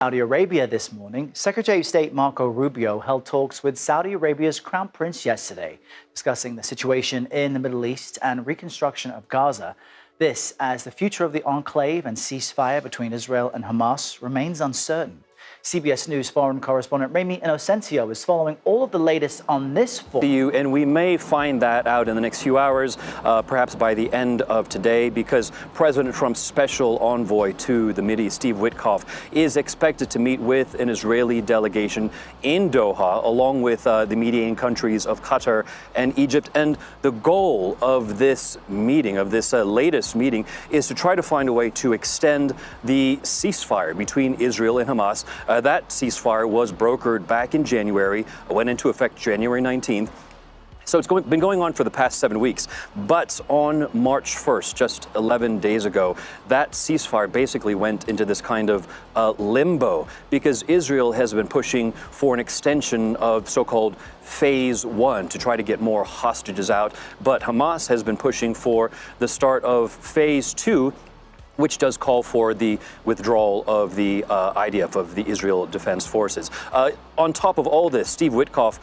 Saudi Arabia this morning, Secretary of State Marco Rubio held talks with Saudi Arabia's Crown Prince yesterday, discussing the situation in the Middle East and reconstruction of Gaza. This as the future of the enclave and ceasefire between Israel and Hamas remains uncertain. CBS News foreign correspondent Remy Inocencio is following all of the latest on this. And we may find that out in the next few hours, perhaps by the end of today, because President Trump's special envoy to the Mideast, Steve Witkoff, is expected to meet with an Israeli delegation in Doha, along with the mediating countries of Qatar and Egypt. And the goal of this meeting, of this latest meeting, is to try to find a way to extend the ceasefire between Israel and Hamas. That ceasefire was brokered back in January, went into effect January 19th. So it's been going on for the past 7 weeks. But on March 1st, just 11 days ago, that ceasefire basically went into this kind of limbo because Israel has been pushing for an extension of so-called Phase 1 to try to get more hostages out. But Hamas has been pushing for the start of Phase 2, which does call for the withdrawal of the IDF, of the Israel Defense Forces. On top of all this, Steve Witkoff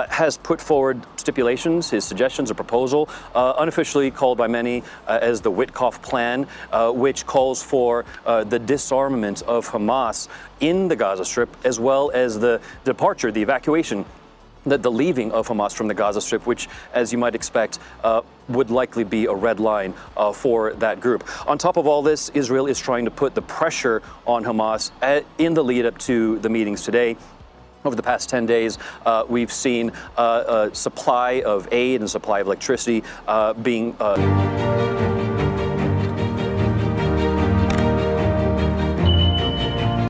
has put forward stipulations, his suggestions, a proposal, unofficially called by many as the Witkoff Plan, which calls for the disarmament of Hamas in the Gaza Strip, as well as the departure, the evacuation, the leaving of Hamas from the Gaza Strip, which, as you might expect, would likely be a red line for that group. On top of all this, Israel is trying to put the pressure on Hamas in the lead up to the meetings today. Over the past 10 days, we've seen a supply of aid and supply of electricity being